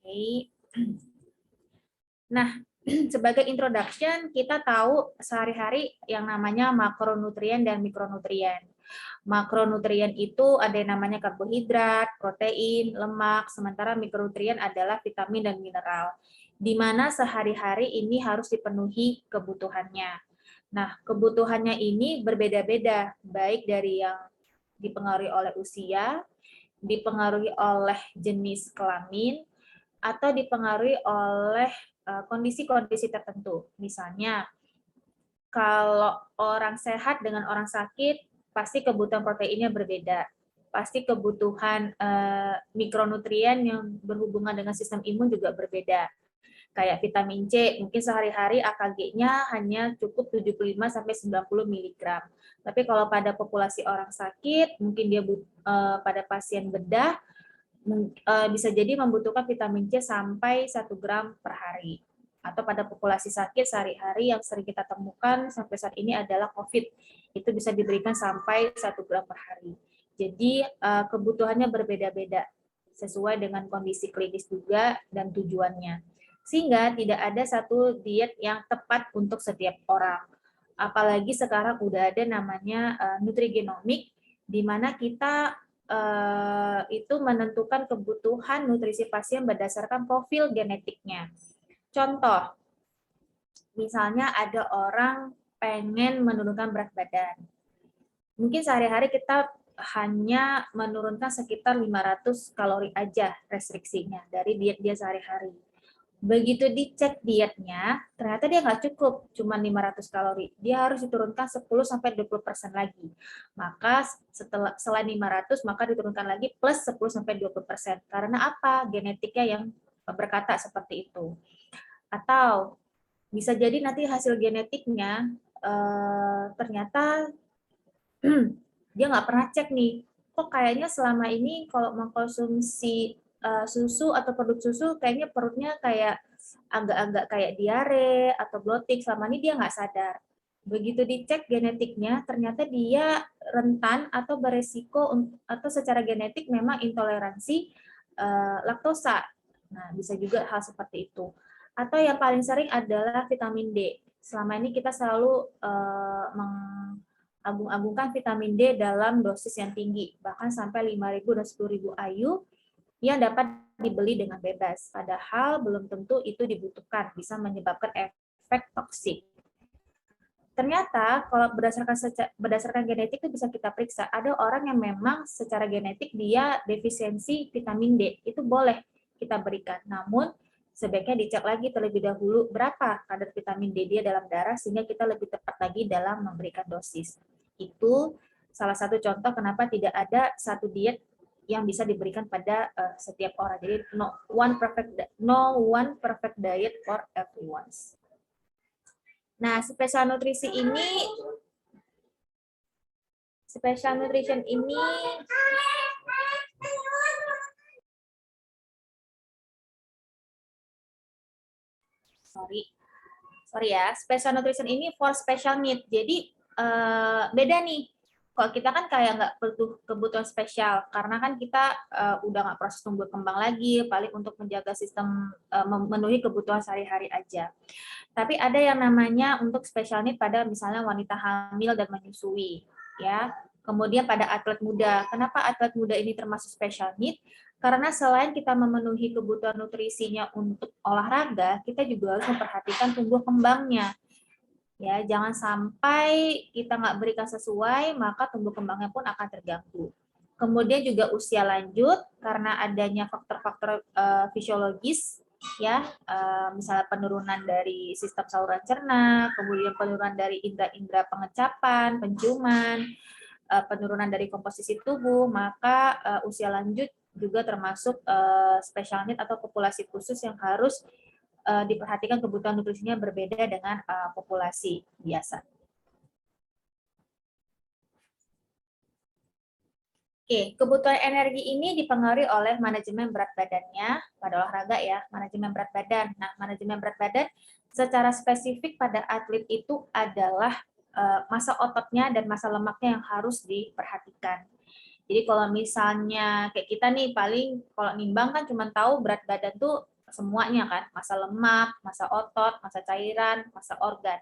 Oke. Nah, sebagai introduction, kita tahu sehari-hari yang namanya makronutrien dan mikronutrien. Makronutrien itu ada yang namanya karbohidrat, protein, lemak, sementara mikronutrien adalah vitamin dan mineral, di mana sehari-hari ini harus dipenuhi kebutuhannya. Nah, kebutuhannya ini berbeda-beda, baik dari yang dipengaruhi oleh usia, dipengaruhi oleh jenis kelamin, atau dipengaruhi oleh kondisi-kondisi tertentu. Misalnya, kalau orang sehat dengan orang sakit, pasti kebutuhan proteinnya berbeda. Pasti kebutuhan mikronutrien yang berhubungan dengan sistem imun juga berbeda. Kayak vitamin C, mungkin sehari-hari AKG-nya hanya cukup 75-90 mg. Tapi kalau pada populasi orang sakit, mungkin dia pada pasien bedah, bisa jadi membutuhkan vitamin C sampai 1 gram per hari. Atau pada populasi sakit sehari-hari yang sering kita temukan sampai saat ini adalah COVID. Itu bisa diberikan sampai 1 gram per hari. Jadi kebutuhannya berbeda-beda sesuai dengan kondisi klinis juga dan tujuannya. Sehingga tidak ada satu diet yang tepat untuk setiap orang. Apalagi sekarang udah ada namanya nutrigenomik, di mana kita itu menentukan kebutuhan nutrisi pasien berdasarkan profil genetiknya. Contoh, misalnya ada orang pengen menurunkan berat badan. Mungkin sehari-hari kita hanya menurunkan sekitar 500 kalori aja restriksinya dari diet dia sehari-hari. Begitu dicek dietnya, ternyata dia nggak cukup, cuma 500 kalori. Dia harus diturunkan 10-20% lagi. Maka selain 500, maka diturunkan lagi plus 10-20%. Karena apa? Genetiknya yang berkata seperti itu. Atau bisa jadi nanti hasil genetiknya ternyata dia nggak pernah cek nih, kok kayaknya selama ini kalau mengkonsumsi susu atau produk susu kayaknya perutnya kayak agak-agak kayak diare atau bloating, selama ini dia nggak sadar. Begitu dicek genetiknya, ternyata dia rentan atau beresiko atau secara genetik memang intoleransi laktosa. Nah, bisa juga hal seperti itu. Atau yang paling sering adalah vitamin D. Selama ini kita selalu agung-agungkan vitamin D dalam dosis yang tinggi, bahkan sampai 5.000 dan 10.000 IU yang dapat dibeli dengan bebas. Padahal belum tentu itu dibutuhkan, bisa menyebabkan efek toksik. Ternyata kalau berdasarkan genetik itu bisa kita periksa. Ada orang yang memang secara genetik dia defisiensi vitamin D, itu boleh kita berikan. Namun sebaiknya dicek lagi terlebih dahulu berapa kadar vitamin D dia dalam darah sehingga kita lebih tepat lagi dalam memberikan dosis. Itu salah satu contoh kenapa tidak ada satu diet yang bisa diberikan pada setiap orang. Jadi no one perfect diet for everyone. Nah, special nutrition ini sorry ya, special nutrition ini for special need. Jadi beda nih. Kalau kita kan kayak nggak butuh kebutuhan spesial, karena kan kita udah nggak proses tumbuh kembang lagi, paling untuk menjaga sistem memenuhi kebutuhan sehari-hari aja. Tapi ada yang namanya untuk special need pada misalnya wanita hamil dan menyusui, ya. Kemudian pada atlet muda. Kenapa atlet muda ini termasuk special need? Karena selain kita memenuhi kebutuhan nutrisinya untuk olahraga, kita juga harus memperhatikan tumbuh kembangnya. Ya, jangan sampai kita nggak berikan sesuai, maka tumbuh kembangnya pun akan terganggu. Kemudian juga usia lanjut, karena adanya faktor-faktor fisiologis, ya, misalnya penurunan dari sistem saluran cerna, kemudian penurunan dari indera-indera pengecapan, penciuman, penurunan dari komposisi tubuh, maka usia lanjut juga termasuk special need atau populasi khusus yang harus diperhatikan kebutuhan nutrisinya berbeda dengan populasi biasa. Oke, kebutuhan energi ini dipengaruhi oleh manajemen berat badannya pada olahraga ya, manajemen berat badan. Nah, manajemen berat badan secara spesifik pada atlet itu adalah massa ototnya dan massa lemaknya yang harus diperhatikan. Jadi kalau misalnya kayak kita nih paling kalau nimbang kan cuma tahu berat badan tuh semuanya kan, massa lemak, massa otot, massa cairan, massa organ.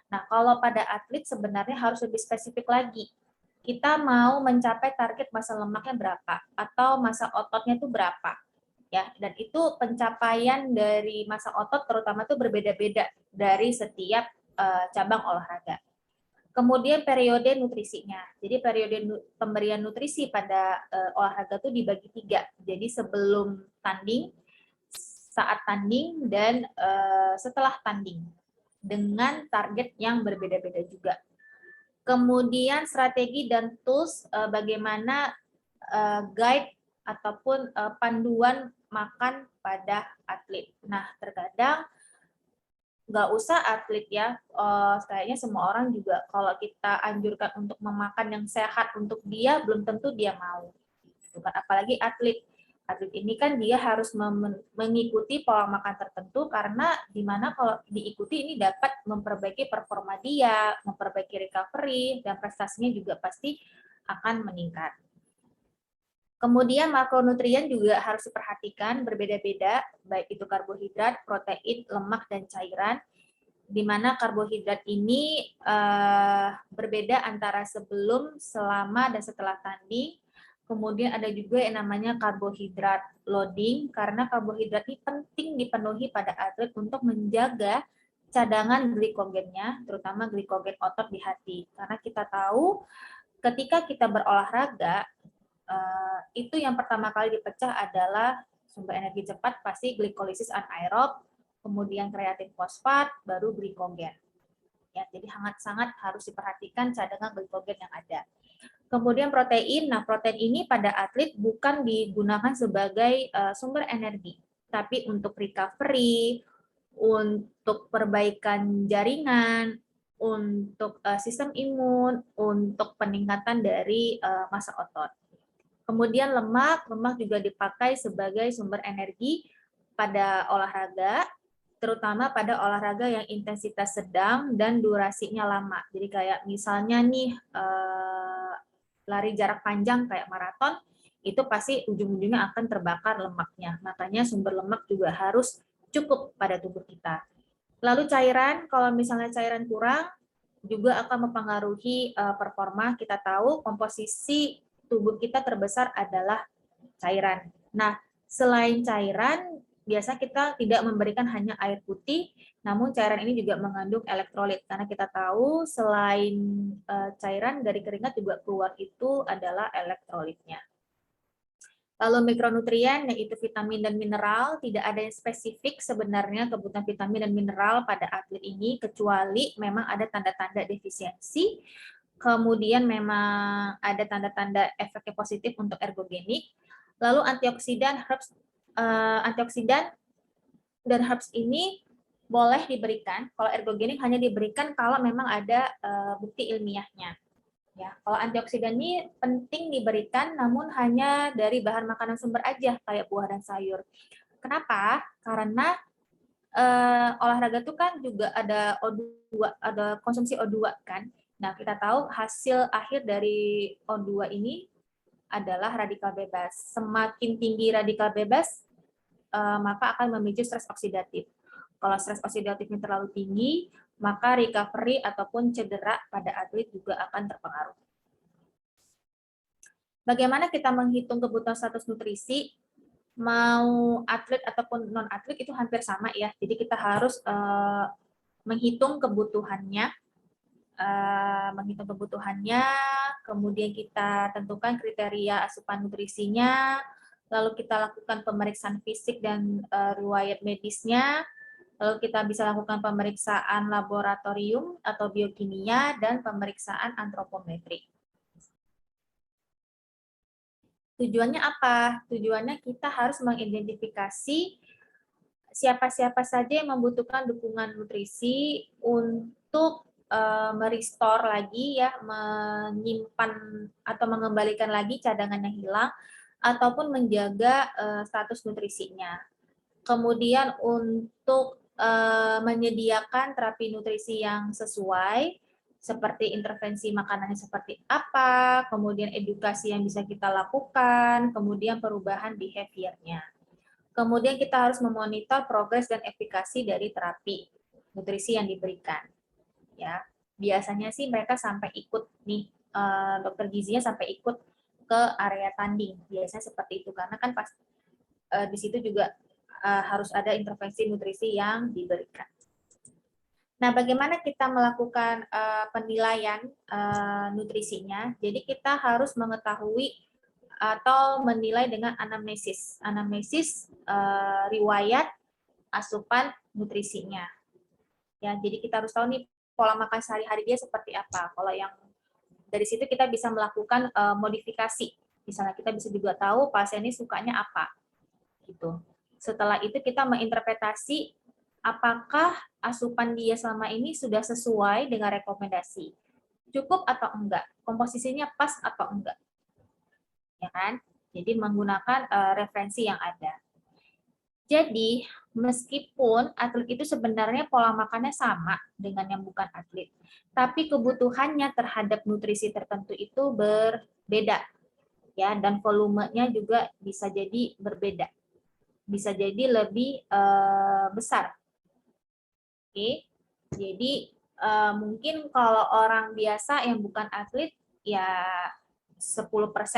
Nah, kalau pada atlet sebenarnya harus lebih spesifik lagi. Kita mau mencapai target massa lemaknya berapa atau massa ototnya itu berapa. Ya, dan itu pencapaian dari massa otot terutama itu berbeda-beda dari setiap cabang olahraga. Kemudian periode nutrisinya. Jadi periode pemberian nutrisi pada olahraga itu dibagi 3. Jadi sebelum tanding, saat tanding, dan setelah tanding. Dengan target yang berbeda-beda juga. Kemudian strategi dan tools bagaimana guide ataupun panduan makan pada atlet. Nah, terkadang nggak usah atlet ya, kayaknya semua orang juga kalau kita anjurkan untuk memakan yang sehat untuk dia, belum tentu dia mau. Bukan apalagi atlet. Atlet ini kan dia harus mengikuti pola makan tertentu karena dimana kalau diikuti ini dapat memperbaiki performa dia, memperbaiki recovery, dan prestasinya juga pasti akan meningkat. Kemudian makronutrien juga harus diperhatikan berbeda-beda, baik itu karbohidrat, protein, lemak, dan cairan, di mana karbohidrat ini berbeda antara sebelum, selama, dan setelah tanding. Kemudian ada juga yang namanya karbohidrat loading, karena karbohidrat ini penting dipenuhi pada atlet untuk menjaga cadangan glikogennya, terutama glikogen otot di hati. Karena kita tahu ketika kita berolahraga, itu yang pertama kali dipecah adalah sumber energi cepat, pasti glikolisis anaerob, kemudian kreatin fosfat, baru glikogen. Ya, jadi sangat-sangat harus diperhatikan cadangan glikogen yang ada. Kemudian protein. Nah, protein ini pada atlet bukan digunakan sebagai sumber energi, tapi untuk recovery, untuk perbaikan jaringan, untuk sistem imun, untuk peningkatan dari massa otot. Kemudian lemak juga dipakai sebagai sumber energi pada olahraga, terutama pada olahraga yang intensitas sedang dan durasinya lama. Jadi kayak misalnya nih lari jarak panjang kayak maraton, itu pasti ujung-ujungnya akan terbakar lemaknya. Makanya sumber lemak juga harus cukup pada tubuh kita. Lalu cairan, kalau misalnya cairan kurang, juga akan mempengaruhi performa. Kita tahu komposisi tubuh kita terbesar adalah cairan. Nah, selain cairan, biasa kita tidak memberikan hanya air putih, namun cairan ini juga mengandung elektrolit. Karena kita tahu selain cairan dari keringat juga keluar itu adalah elektrolitnya. Lalu mikronutrien, yaitu vitamin dan mineral, tidak ada yang spesifik sebenarnya kebutuhan vitamin dan mineral pada atlet ini, kecuali memang ada tanda-tanda defisiensi, kemudian memang ada tanda-tanda efeknya positif untuk ergogenik. Lalu antioksidan, herbs, antioksidan dan herbs ini boleh diberikan, kalau ergogenik hanya diberikan kalau memang ada bukti ilmiahnya. Ya, kalau antioksidan ini penting diberikan, namun hanya dari bahan makanan sumber aja, kayak buah dan sayur. Kenapa? Karena olahraga itu kan juga ada O2, ada konsumsi O2 kan. Nah, kita tahu hasil akhir dari O2 ini adalah radikal bebas. Semakin tinggi radikal bebas, maka akan memicu stres oksidatif. Kalau stres oksidatifnya terlalu tinggi, maka recovery ataupun cedera pada atlet juga akan terpengaruh. Bagaimana kita menghitung kebutuhan status nutrisi? Mau atlet ataupun non-atlet itu hampir sama ya. Jadi kita harus menghitung kebutuhannya, kemudian kita tentukan kriteria asupan nutrisinya, lalu kita lakukan pemeriksaan fisik dan riwayat medisnya, lalu kita bisa lakukan pemeriksaan laboratorium atau biokimia, dan pemeriksaan antropometri. Tujuannya apa? Tujuannya kita harus mengidentifikasi siapa-siapa saja yang membutuhkan dukungan nutrisi untuk merestore lagi ya, menyimpan atau mengembalikan lagi cadangan yang hilang, ataupun menjaga status nutrisinya. Kemudian untuk menyediakan terapi nutrisi yang sesuai, seperti intervensi makanannya seperti apa, kemudian edukasi yang bisa kita lakukan, kemudian perubahan behavior-nya. Kemudian kita harus memonitor progres dan efikasi dari terapi nutrisi yang diberikan. Ya, biasanya sih mereka sampai ikut nih, dokter gizinya sampai ikut ke area tanding. Biasanya seperti itu karena kan pas di situ juga harus ada intervensi nutrisi yang diberikan. Nah, bagaimana kita melakukan penilaian nutrisinya? Jadi kita harus mengetahui atau menilai dengan anamnesis. Anamnesis riwayat asupan nutrisinya. Ya, jadi kita harus tahu nih pola makan sehari-hari dia seperti apa. Kalau yang dari situ kita bisa melakukan modifikasi. Misalnya kita bisa juga tahu pasien ini sukanya apa. Gitu. Setelah itu kita menginterpretasi apakah asupan dia selama ini sudah sesuai dengan rekomendasi. Cukup atau enggak? Komposisinya pas atau enggak? Ya kan? Jadi menggunakan referensi yang ada. Jadi, meskipun atlet itu sebenarnya pola makannya sama dengan yang bukan atlet, tapi kebutuhannya terhadap nutrisi tertentu itu berbeda. Ya, dan volumenya juga bisa jadi berbeda. Bisa jadi lebih besar. Oke. Jadi mungkin kalau orang biasa yang bukan atlet ya 10%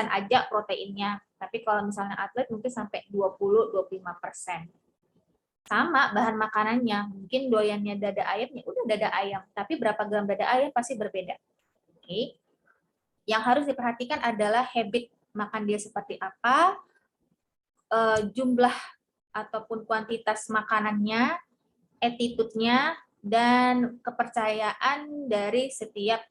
aja proteinnya. Tapi kalau misalnya atlet mungkin sampai 20-25%. Sama bahan makanannya, mungkin doyannya dada ayam ya udah dada ayam, tapi berapa gram dada ayam pasti berbeda. Oke. Yang harus diperhatikan adalah habit makan dia seperti apa, jumlah ataupun kuantitas makanannya, attitude-nya, dan kepercayaan dari setiap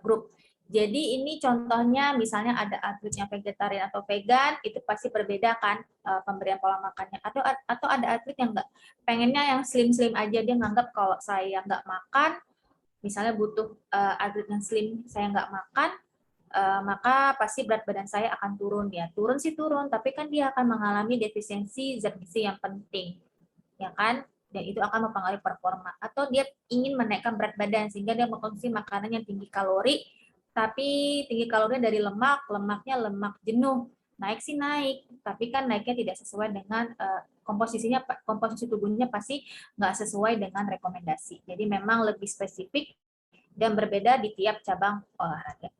grup. Jadi ini contohnya misalnya ada atletnya vegetarian atau vegan, itu pasti berbeda kan pemberian pola makannya. Atau ada atlet yang enggak, pengennya yang slim-slim aja, dia nganggap kalau saya nggak makan, misalnya butuh atlet yang slim, saya nggak makan, maka pasti berat badan saya akan turun. Ya turun sih turun, tapi kan dia akan mengalami defisiensi zat gizi yang penting, ya kan? Dan itu akan mempengaruhi performa. Atau dia ingin menaikkan berat badan sehingga dia mengkonsumsi makanan yang tinggi kalori, tapi tinggi kalorinya dari lemak, lemaknya lemak jenuh. Naik sih naik, tapi kan naiknya tidak sesuai dengan komposisi tubuhnya pasti nggak sesuai dengan rekomendasi. Jadi memang lebih spesifik dan berbeda di tiap cabang olahraga.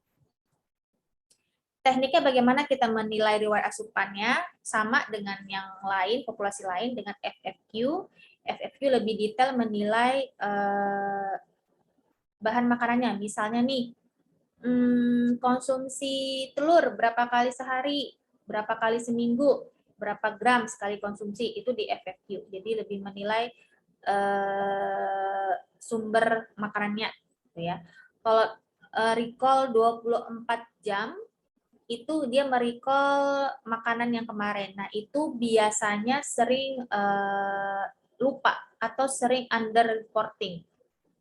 Tekniknya bagaimana kita menilai riwayat asupannya, sama dengan yang lain, populasi lain dengan FFQ. FFQ lebih detail menilai bahan makanannya. Misalnya nih, konsumsi telur berapa kali sehari, berapa kali seminggu, berapa gram sekali konsumsi, itu di FFQ. Jadi lebih menilai sumber makanannya. Gitu ya. Kalau recall 24 jam, itu dia merecall makanan yang kemarin. Nah, itu biasanya sering lupa atau sering under reporting.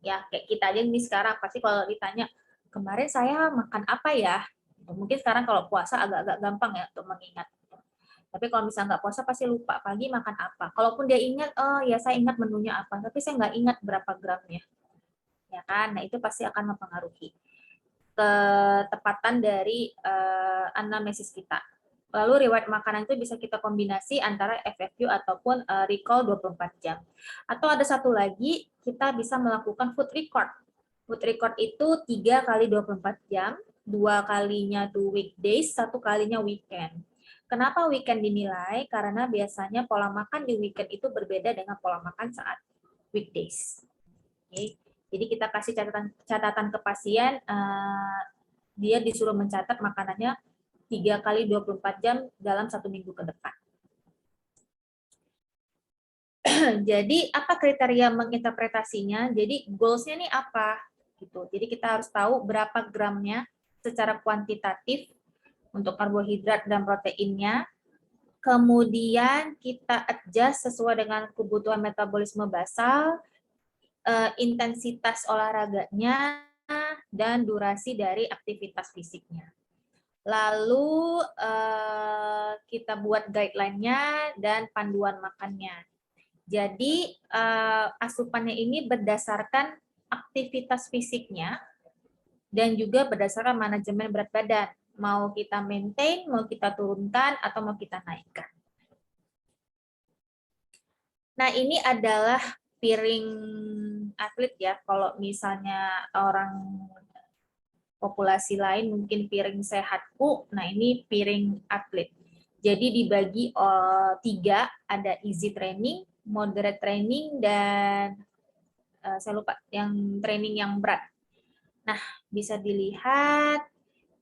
Ya, kayak kita aja nih sekarang pasti kalau ditanya, kemarin saya makan apa ya? Mungkin sekarang kalau puasa agak-agak gampang ya untuk mengingat. Tapi kalau misalnya nggak puasa pasti lupa pagi makan apa. Kalaupun dia ingat, oh ya saya ingat menunya apa, tapi saya nggak ingat berapa gramnya. Ya kan? Nah, itu pasti akan mempengaruhi ketepatan dari anamnesis kita. Lalu riwayat makanan itu bisa kita kombinasi antara FFQ ataupun recall 24 jam. Atau ada satu lagi, kita bisa melakukan food record. Food record itu 3 kali 24 jam, 2 kalinya tuh weekdays, 1 kalinya weekend. Kenapa weekend dinilai? Karena biasanya pola makan di weekend itu berbeda dengan pola makan saat weekdays. Oke. Jadi kita kasih catatan ke pasien, dia disuruh mencatat makanannya 3 kali 24 jam dalam 1 minggu ke depan. Jadi apa kriteria menginterpretasinya? Jadi goals-nya nih apa? Gitu. Jadi kita harus tahu berapa gramnya secara kuantitatif untuk karbohidrat dan proteinnya. Kemudian kita adjust sesuai dengan kebutuhan metabolisme basal, intensitas olahraganya, dan durasi dari aktivitas fisiknya. Lalu kita buat guideline-nya dan panduan makannya. Jadi asupannya ini berdasarkan aktivitas fisiknya dan juga berdasarkan manajemen berat badan. Mau kita maintain, mau kita turunkan, atau mau kita naikkan. Nah, ini adalah piring atlet ya. Kalau misalnya orang populasi lain mungkin piring sehatku, nah ini piring atlet. Jadi dibagi 3, ada easy training, moderate training, dan saya lupa yang training yang berat. Nah, bisa dilihat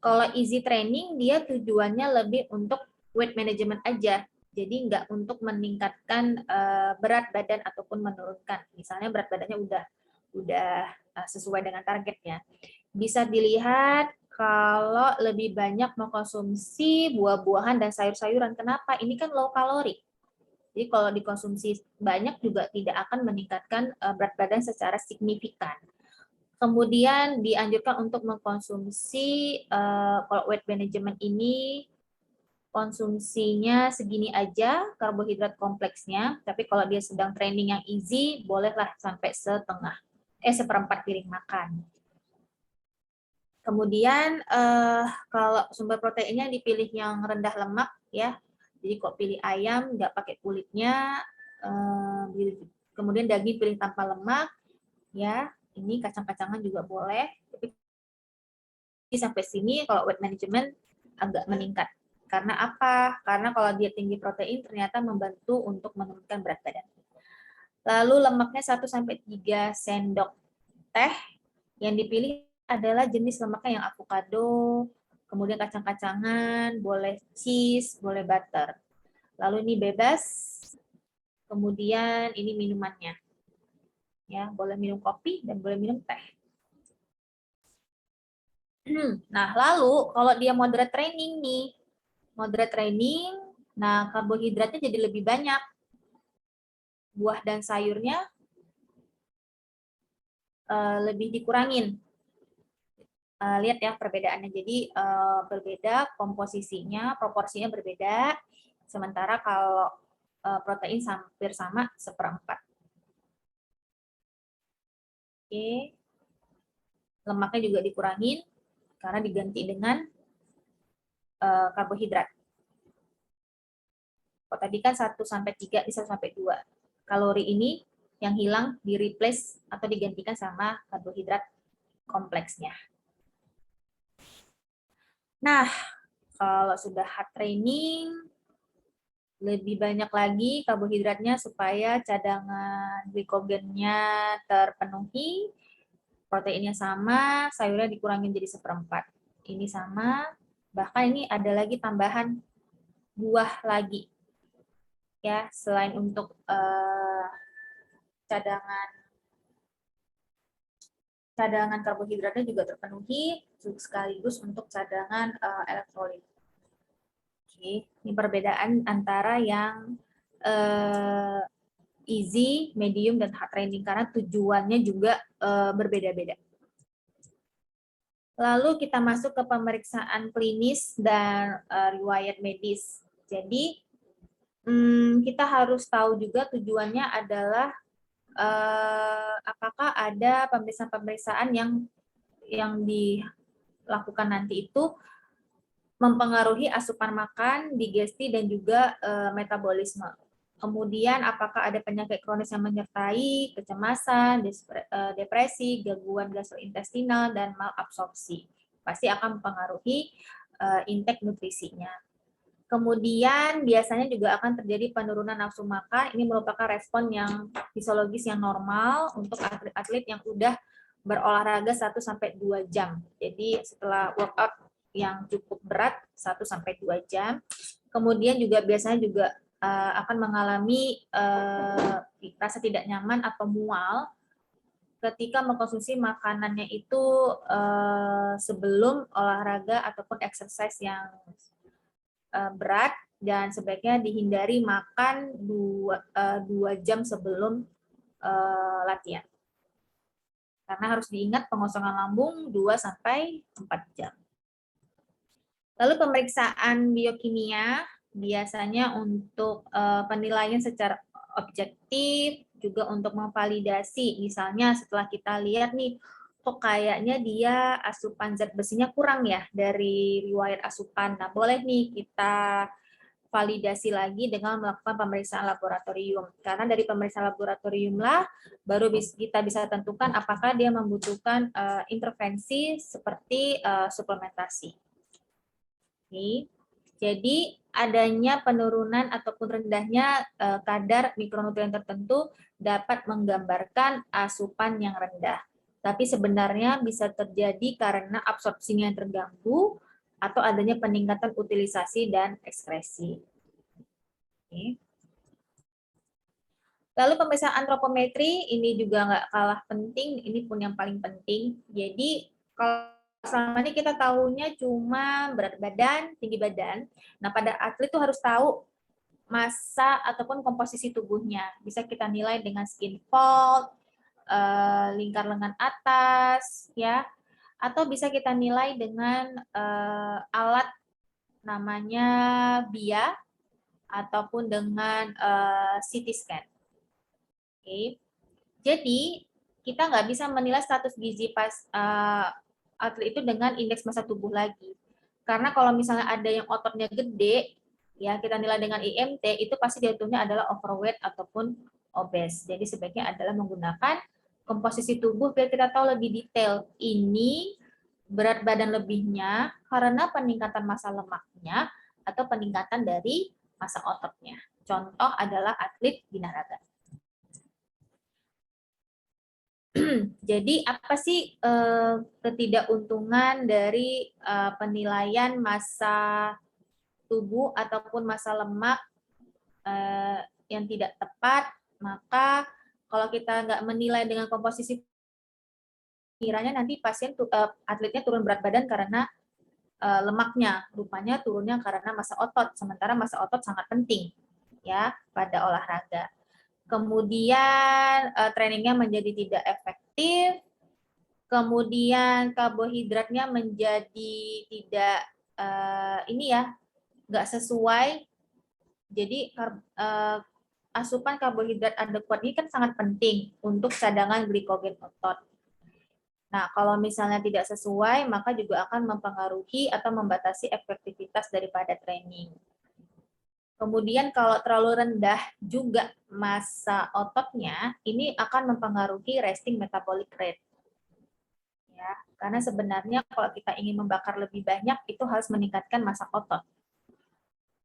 kalau easy training dia tujuannya lebih untuk weight management aja. Jadi nggak untuk meningkatkan berat badan ataupun menurunkan. Misalnya berat badannya udah sesuai dengan targetnya. Bisa dilihat kalau lebih banyak mengkonsumsi buah-buahan dan sayur-sayuran. Kenapa? Ini kan low kalori. Jadi kalau dikonsumsi banyak juga tidak akan meningkatkan berat badan secara signifikan. Kemudian dianjurkan untuk mengkonsumsi kalau weight management ini konsumsinya segini aja karbohidrat kompleksnya, tapi kalau dia sedang training yang easy bolehlah sampai seperempat piring makan. Kemudian kalau sumber proteinnya dipilih yang rendah lemak ya. Jadi kok pilih ayam nggak pakai kulitnya, kemudian daging pilih tanpa lemak ya. Ini kacang-kacangan juga boleh. Tapi sampai sini kalau weight management agak meningkat. Karena apa? Karena kalau dia tinggi protein ternyata membantu untuk menurunkan berat badan. Lalu lemaknya 1-3 sendok teh. Yang dipilih adalah jenis lemaknya yang avocado, kemudian kacang-kacangan, boleh cheese, boleh butter. Lalu ini bebas. Kemudian ini minumannya. Ya, boleh minum kopi dan boleh minum teh. Nah, lalu kalau dia moderate training nih, moderate training, nah karbohidratnya jadi lebih banyak. Buah dan sayurnya lebih dikurangin. Lihat ya perbedaannya. Jadi berbeda komposisinya, proporsinya berbeda. Sementara kalau protein hampir sama 1/4. Oke. Lemaknya juga dikurangin karena diganti dengan karbohidrat. Kalau tadi kan 1-3 di 1-2. Kalori ini yang hilang di replace atau digantikan sama karbohidrat kompleksnya. Nah, kalau sudah hard training, lebih banyak lagi karbohidratnya supaya cadangan glikogennya terpenuhi, proteinnya sama, sayurnya dikurangin jadi 1/4. Ini sama, bahkan ini ada lagi tambahan buah lagi. Ya, selain untuk cadangan karbohidratnya juga terpenuhi, sekaligus untuk cadangan elektrolit. Oke, ini perbedaan antara yang easy, medium, dan hard training karena tujuannya juga berbeda-beda. Lalu kita masuk ke pemeriksaan klinis dan riwayat medis. Jadi kita harus tahu juga tujuannya adalah apakah ada pemeriksaan-pemeriksaan yang dilakukan nanti itu mempengaruhi asupan makan, digesti, dan juga metabolisme. Kemudian apakah ada penyakit kronis yang menyertai kecemasan, depresi, gangguan gastrointestinal, dan malabsorpsi. Pasti akan mempengaruhi intake nutrisinya. Kemudian biasanya juga akan terjadi penurunan nafsu makan. Ini merupakan respon yang fisiologis yang normal untuk atlet-atlet yang udah berolahraga 1-2 jam. Jadi setelah workout yang cukup berat 1-2 jam. Kemudian juga biasanya juga akan mengalami rasa tidak nyaman atau mual ketika mengkonsumsi makanannya itu sebelum olahraga ataupun exercise yang berat, dan sebaiknya dihindari makan 2 jam sebelum latihan. Karena harus diingat pengosongan lambung 2-4 jam. Lalu pemeriksaan biokimia biasanya untuk penilaian secara objektif, juga untuk memvalidasi. Misalnya setelah kita lihat nih, kok kayaknya dia asupan zat besinya kurang ya dari riwayat asupan. Nah, boleh nih kita validasi lagi dengan melakukan pemeriksaan laboratorium. Karena dari pemeriksaan laboratorium lah baru kita bisa tentukan apakah dia membutuhkan intervensi seperti suplementasi. Oke. Jadi adanya penurunan ataupun rendahnya kadar mikronutrien tertentu dapat menggambarkan asupan yang rendah. Tapi sebenarnya bisa terjadi karena absorpsinya yang terganggu atau adanya peningkatan utilisasi dan ekskresi. Oke. Lalu pemeriksaan antropometri ini juga nggak kalah penting, ini pun yang paling penting. Jadi kalau selama ini kita tahunya cuma berat badan, tinggi badan. Nah, pada atlet itu harus tahu massa ataupun komposisi tubuhnya. Bisa kita nilai dengan skin fold, lingkar lengan atas, ya, atau bisa kita nilai dengan alat namanya BIA ataupun dengan CT scan. Oke. Jadi kita nggak bisa menilai status gizi pas atlet itu dengan indeks massa tubuh lagi. Karena kalau misalnya ada yang ototnya gede, ya kita nilai dengan IMT, itu pasti jatuhnya adalah overweight ataupun obes. Jadi sebaiknya adalah menggunakan komposisi tubuh biar kita tahu lebih detail. Ini berat badan lebihnya karena peningkatan massa lemaknya atau peningkatan dari massa ototnya. Contoh adalah atlet binaraga. Jadi apa sih ketidakuntungan dari penilaian massa tubuh ataupun massa lemak yang tidak tepat? Maka kalau kita nggak menilai dengan komposisi, kiranya nanti pasien atletnya turun berat badan karena lemaknya, rupanya turunnya karena massa otot, sementara massa otot sangat penting ya pada olahraga. Kemudian trainingnya menjadi tidak efektif, kemudian karbohidratnya menjadi tidak nggak sesuai. Jadi asupan karbohidrat adekuat ini kan sangat penting untuk cadangan glikogen otot. Nah, kalau misalnya tidak sesuai, maka juga akan mempengaruhi atau membatasi efektivitas daripada training. Kemudian kalau terlalu rendah juga massa ototnya, ini akan mempengaruhi resting metabolic rate. Ya, karena sebenarnya kalau kita ingin membakar lebih banyak, itu harus meningkatkan massa otot.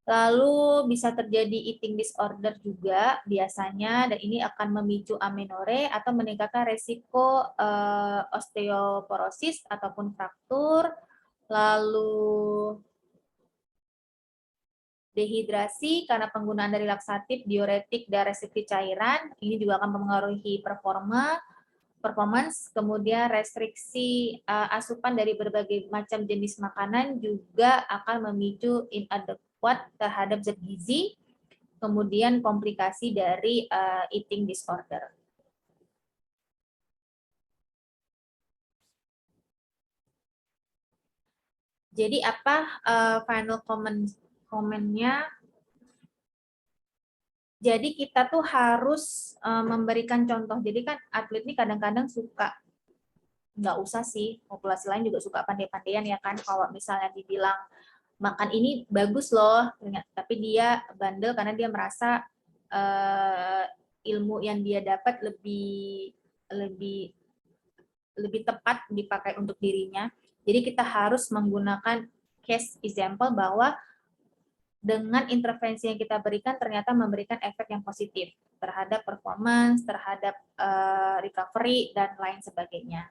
Lalu bisa terjadi eating disorder juga biasanya, dan ini akan memicu amenore atau meningkatkan resiko osteoporosis ataupun fraktur. Lalu dehidrasi karena penggunaan dari laksatif, diuretik, dan restriksi cairan, ini juga akan mempengaruhi performance. Kemudian restriksi asupan dari berbagai macam jenis makanan juga akan memicu inadequate terhadap zat gizi, kemudian komplikasi dari eating disorder. Jadi apa final comment-nya? Jadi kita tuh harus memberikan contoh. Jadi kan atlet ini kadang-kadang suka, nggak usah sih, populasi lain juga suka pandai-pandaian ya kan, kalau misalnya dibilang makan ini bagus loh, tapi dia bandel karena dia merasa ilmu yang dia dapat lebih tepat dipakai untuk dirinya. Jadi kita harus menggunakan case example bahwa dengan intervensi yang kita berikan ternyata memberikan efek yang positif terhadap performance, terhadap recovery, dan lain sebagainya.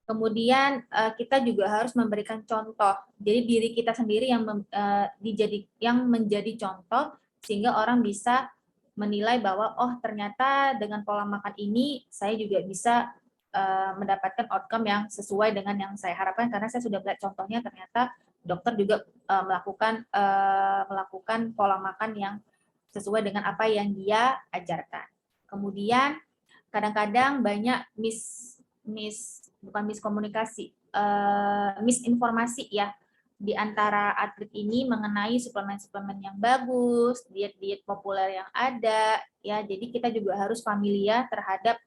Kemudian kita juga harus memberikan contoh. Jadi diri kita sendiri yang menjadi contoh sehingga orang bisa menilai bahwa oh ternyata dengan pola makan ini saya juga bisa mendapatkan outcome yang sesuai dengan yang saya harapkan karena saya sudah melihat contohnya, ternyata dokter juga melakukan pola makan yang sesuai dengan apa yang dia ajarkan. Kemudian kadang-kadang banyak bukan miskomunikasi, misinformasi ya di antara atlet ini mengenai suplemen-suplemen yang bagus, diet-diet populer yang ada ya. Jadi kita juga harus familiar terhadap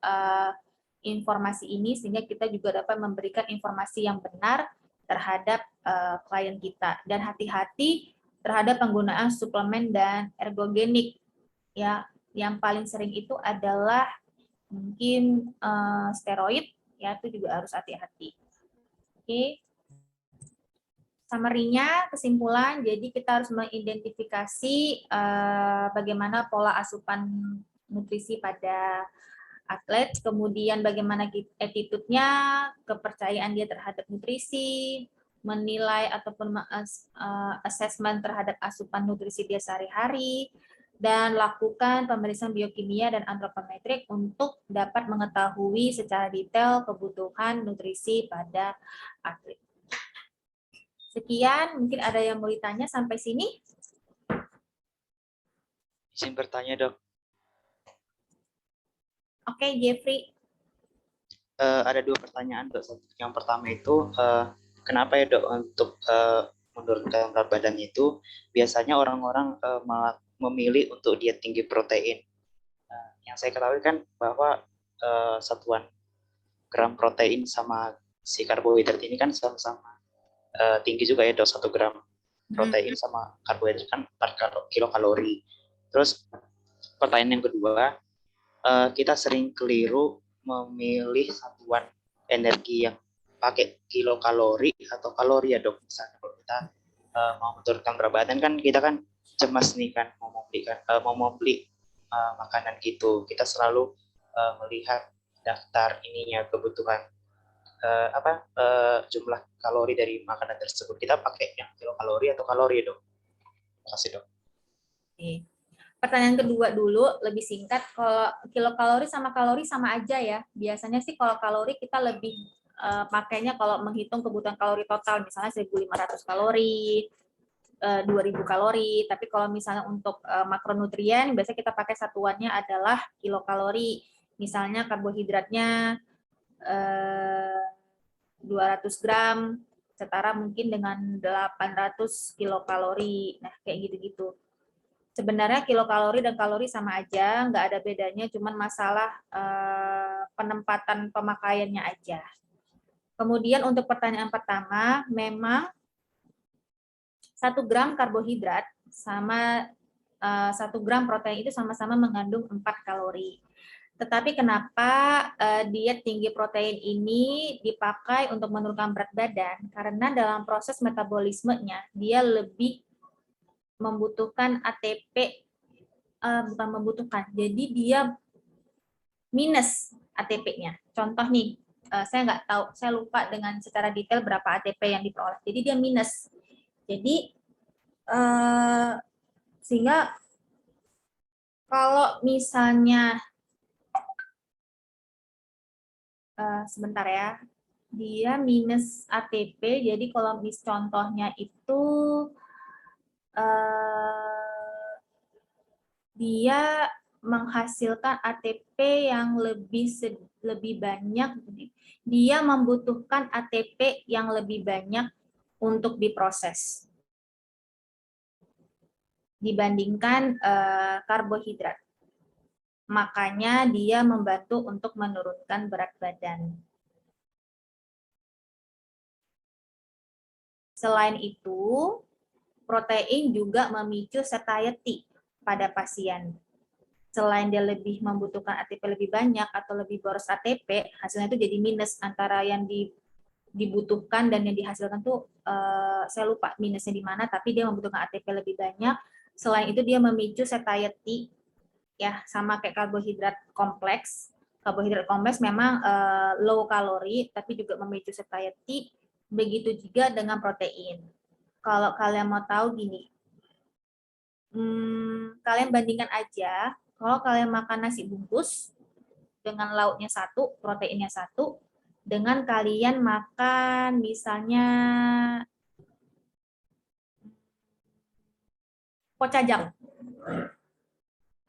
informasi ini sehingga kita juga dapat memberikan informasi yang benar terhadap klien kita. Dan hati-hati terhadap penggunaan suplemen dan ergogenik. Ya, yang paling sering itu adalah mungkin steroid, ya itu juga harus hati-hati. Oke. Summary-nya, kesimpulan, jadi kita harus mengidentifikasi bagaimana pola asupan nutrisi pada atlet, kemudian bagaimana attitude-nya, kepercayaan dia terhadap nutrisi, menilai ataupun assessment terhadap asupan nutrisi dia sehari-hari, dan lakukan pemeriksaan biokimia dan antropometrik untuk dapat mengetahui secara detail kebutuhan nutrisi pada atlet. Sekian, mungkin ada yang mau ditanya sampai sini? Izin bertanya, Dok. Oke, Jeffrey. Ada 2 pertanyaan, Dok. Yang pertama itu, kenapa ya, Dok, untuk menurunkan berat badan itu biasanya orang-orang memilih untuk diet tinggi protein. Yang saya ketahui kan bahwa satuan gram protein sama si karbohidrat ini kan sama-sama tinggi juga ya, Dok. 1 gram protein sama karbohidrat kan 4 kilokalori. Terus pertanyaan yang kedua, kita sering keliru memilih satuan energi yang pakai kilokalori atau kalori ya, Dok. Misalnya kalau kita mau menurunkan berat badan kan kita kan cemas nih kan mau membeli makanan gitu. Kita selalu melihat daftar ininya kebutuhan jumlah kalori dari makanan tersebut. Kita pakai yang kilokalori atau kalori ya, Dok? Terima kasih, Dok. Oke. Pertanyaan kedua dulu, lebih singkat. Kalau kilokalori sama aja ya. Biasanya sih kalau kalori kita lebih pakainya kalau menghitung kebutuhan kalori total, misalnya 1.500 kalori, 2.000 kalori. Tapi kalau misalnya untuk makronutrien, biasanya kita pakai satuannya adalah kilokalori. Misalnya karbohidratnya 200 gram, setara mungkin dengan 800 kilokalori. Nah, kayak gitu-gitu. Sebenarnya kilokalori dan kalori sama aja, nggak ada bedanya, cuman masalah penempatan pemakaiannya aja. Kemudian untuk pertanyaan pertama, memang 1 gram karbohidrat sama 1 gram protein itu sama-sama mengandung 4 kalori. Tetapi kenapa diet tinggi protein ini dipakai untuk menurunkan berat badan? Karena dalam proses metabolismenya, dia lebih membutuhkan ATP, bukan membutuhkan, jadi dia minus ATP-nya. Contoh nih, saya nggak tahu, saya lupa dengan secara detail berapa ATP yang diperoleh. Jadi dia minus. Jadi sehingga kalau misalnya sebentar ya, dia minus ATP. Jadi kalau contohnya itu dia menghasilkan ATP yang lebih banyak, dia membutuhkan ATP yang lebih banyak untuk diproses dibandingkan karbohidrat. Makanya dia membantu untuk menurunkan berat badan. Selain itu, protein juga memicu satiety pada pasien. Selain dia lebih membutuhkan ATP lebih banyak atau lebih boros ATP, hasilnya itu jadi minus antara yang dibutuhkan dan yang dihasilkan tuh saya lupa minusnya di mana, tapi dia membutuhkan ATP lebih banyak. Selain itu dia memicu satiety, ya sama kayak karbohidrat kompleks. Karbohidrat kompleks memang low kalori, tapi juga memicu satiety. Begitu juga dengan protein. Kalau kalian mau tahu gini, kalian bandingkan aja, kalau kalian makan nasi bungkus dengan lauknya 1, proteinnya 1, dengan kalian makan misalnya pocajang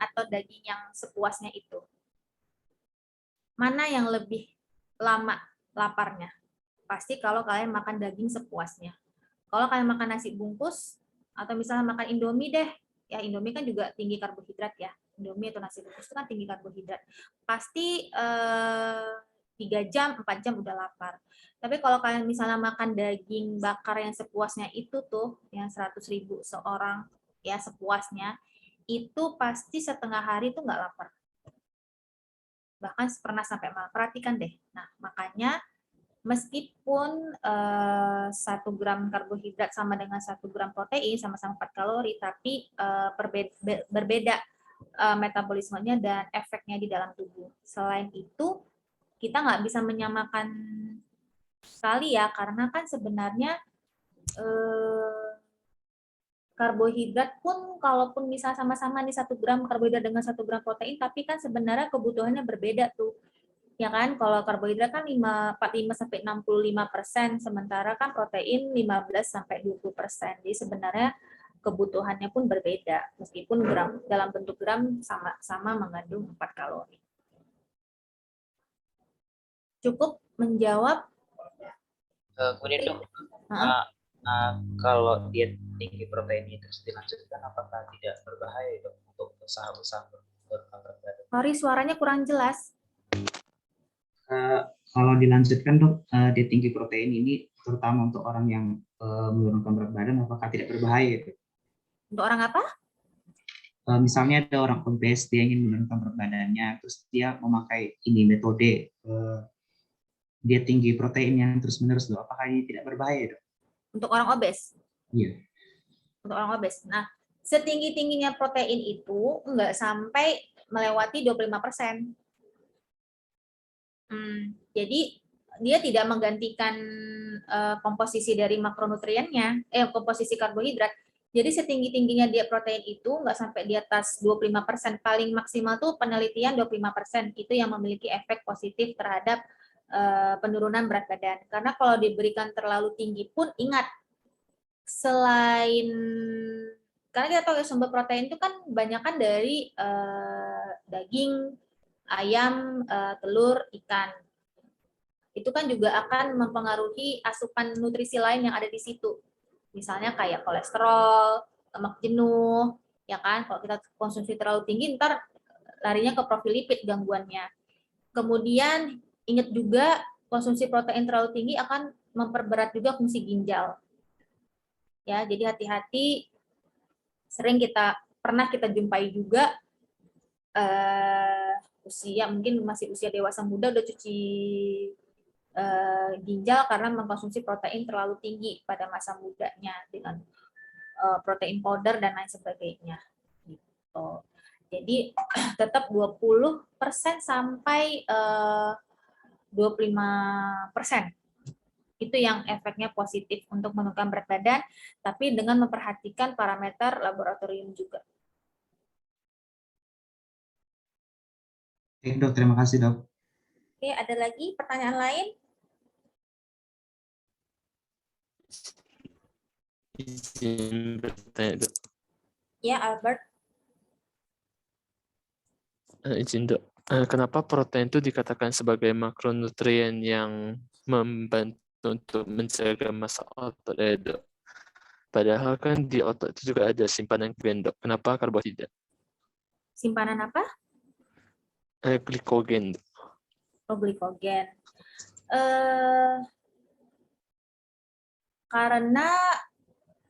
atau daging yang sepuasnya itu. Mana yang lebih lama laparnya? Pasti kalau kalian makan daging sepuasnya. Kalau kalian makan nasi bungkus, atau misalnya makan Indomie deh, ya Indomie kan juga tinggi karbohidrat ya. Indomie atau nasi bungkus itu kan tinggi karbohidrat. Pasti 3 jam, 4 jam udah lapar. Tapi kalau kalian misalnya makan daging bakar yang sepuasnya itu tuh, yang 100.000 seorang, ya sepuasnya, itu pasti setengah hari tuh nggak lapar. Bahkan pernah sampai malam. Perhatikan deh. Nah, makanya meskipun 1 gram karbohidrat sama dengan 1 gram protein, sama-sama 4 kalori, tapi berbeda metabolismenya dan efeknya di dalam tubuh. Selain itu, kita nggak bisa menyamakan sekali ya, karena kan sebenarnya karbohidrat pun, kalaupun misal sama-sama nih 1 gram karbohidrat dengan 1 gram protein, tapi kan sebenarnya kebutuhannya berbeda tuh. Ya kan, kalau karbohidrat kan 45-65%, sementara kan protein 15-20%. Jadi sebenarnya kebutuhannya pun berbeda, meskipun gram dalam bentuk gram sama mengandung 4 kalori. Cukup menjawab? Kemudian dok, kalau diet tinggi protein itu dilanjutkan, apakah tidak berbahaya dok untuk usaha-usaha menurunkan berat badan? Sorry, suaranya kurang jelas. Kalau dilanjutkan dok, diet tinggi protein ini terutama untuk orang yang menurunkan berat badan, apakah tidak berbahaya dok? Untuk orang apa? Misalnya ada orang obes, dia ingin menurunkan berat badannya, terus dia memakai ini metode diet tinggi protein yang terus-menerus dok, apakah ini tidak berbahaya dok? Untuk orang obes? Iya. Untuk orang obes. Nah, setinggi-tingginya protein itu nggak sampai melewati 25%. Jadi dia tidak menggantikan komposisi dari makronutriennya, komposisi karbohidrat. Jadi setinggi-tingginya dia protein itu nggak sampai di atas 25%. Paling maksimal tuh penelitian 25%. Itu yang memiliki efek positif terhadap penurunan berat badan. Karena kalau diberikan terlalu tinggi pun, ingat, selain karena kita tahu ya, sumber protein itu kan kebanyakan dari daging, ayam, telur, ikan. Itu kan juga akan mempengaruhi asupan nutrisi lain yang ada di situ. Misalnya kayak kolesterol, lemak jenuh, ya kan? Kalau kita konsumsi terlalu tinggi, ntar larinya ke profil lipid gangguannya. Kemudian ingat juga konsumsi protein terlalu tinggi akan memperberat juga fungsi ginjal. Ya, jadi hati-hati. Sering pernah kita jumpai juga usia mungkin masih usia dewasa muda udah cuci ginjal karena mengkonsumsi protein terlalu tinggi pada masa mudanya dengan protein powder dan lain sebagainya. Gitu. Jadi tetap 20% sampai 25%. Itu yang efeknya positif untuk menurunkan berat badan, tapi dengan memperhatikan parameter laboratorium juga. Oke dok, terima kasih dok. Oke, ada lagi pertanyaan lain? Izin bertanya dok. Ya, Albert. Izin dok. Kenapa protein itu dikatakan sebagai makronutrien yang membantu untuk menjaga massa otot dok? Padahal kan di otot itu juga ada simpanan glikogen dok. Kenapa karbohidrat? Simpanan apa? Glikogen dok. Oh, glikogen. Karena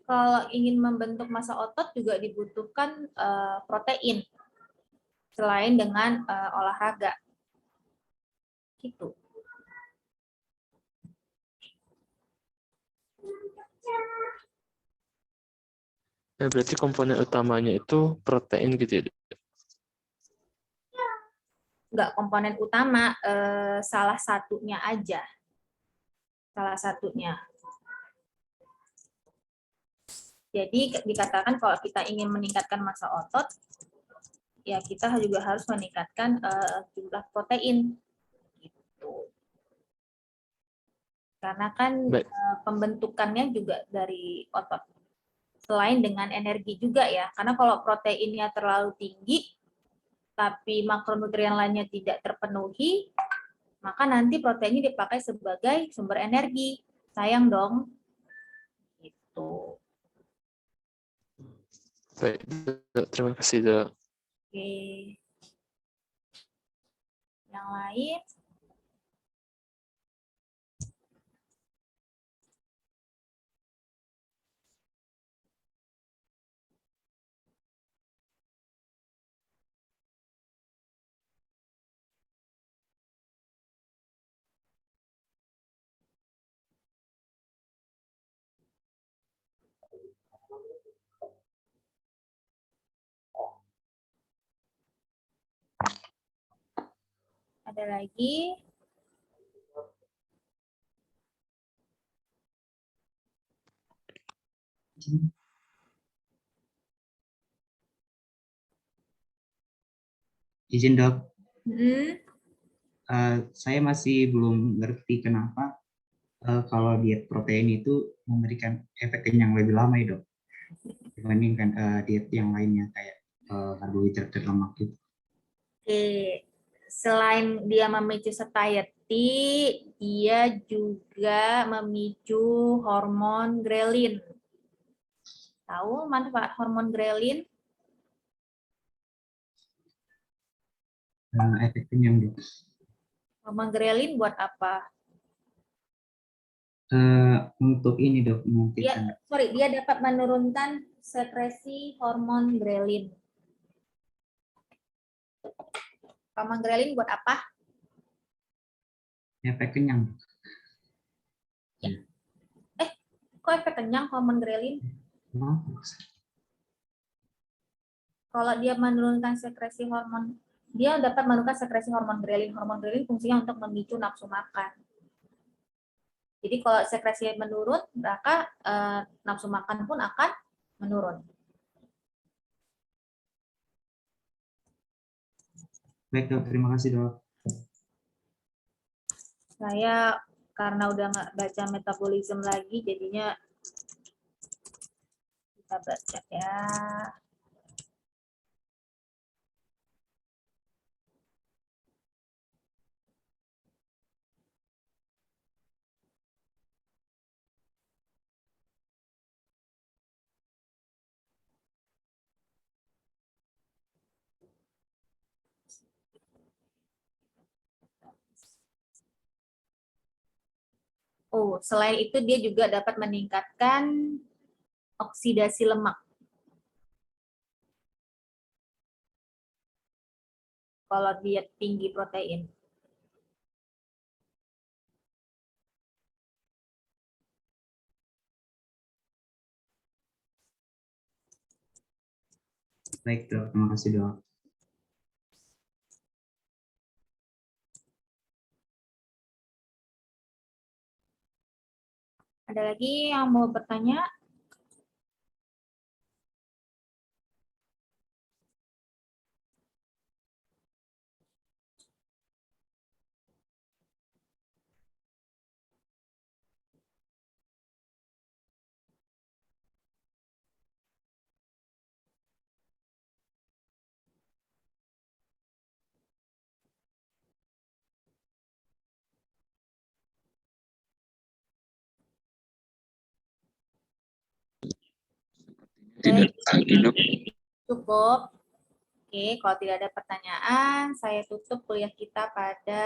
kalau ingin membentuk massa otot juga dibutuhkan protein selain dengan olahraga. Gitu. Berarti komponen utamanya itu protein gitu ya dok? Enggak komponen utama, salah satunya aja. Salah satunya. Jadi dikatakan kalau kita ingin meningkatkan massa otot, ya kita juga harus meningkatkan jumlah protein. Gitu. Karena kan pembentukannya juga dari otot. Selain dengan energi juga ya. Karena kalau proteinnya terlalu tinggi, tapi makronutrien lainnya tidak terpenuhi, maka nanti proteinnya dipakai sebagai sumber energi. Sayang dong. Gitu. Baik dok, terima kasih dok. Oke. Yang lain? Ada lagi? Izin dok, Hmm. saya masih belum ngerti kenapa kalau diet protein itu memberikan efek kenyang lebih lama ya dok, dibandingkan diet yang lainnya kayak karbohidrat dan lemak gitu. Oke, selain dia memicu satiety, dia juga memicu hormon grelin. Tahu manfaat hormon grelin? Efek kenyang dok. Hormon grelin buat apa? Untuk ini dok, Dia, mungkin dia dapat menurunkan sekresi hormon grelin. Hormon grelin buat apa? efek kenyang. Kok efek kenyang hormon grelin? Kalau dia menurunkan sekresi hormon, dia dapat menurunkan sekresi hormon grelin. Hormon grelin fungsinya untuk memicu nafsu makan. Jadi kalau sekresi menurun, maka nafsu makan pun akan menurun. Baik dok, terima kasih dok. Saya karena udah nggak baca metabolisme lagi, jadinya kita baca ya. Oh, selain itu dia juga dapat meningkatkan oksidasi lemak. Kalau dia tinggi protein. Baik dok, terima kasih dok. Ada lagi yang mau bertanya? Tidak lagi dok. Cukup. Oke, kalau tidak ada pertanyaan, saya tutup kuliah kita pada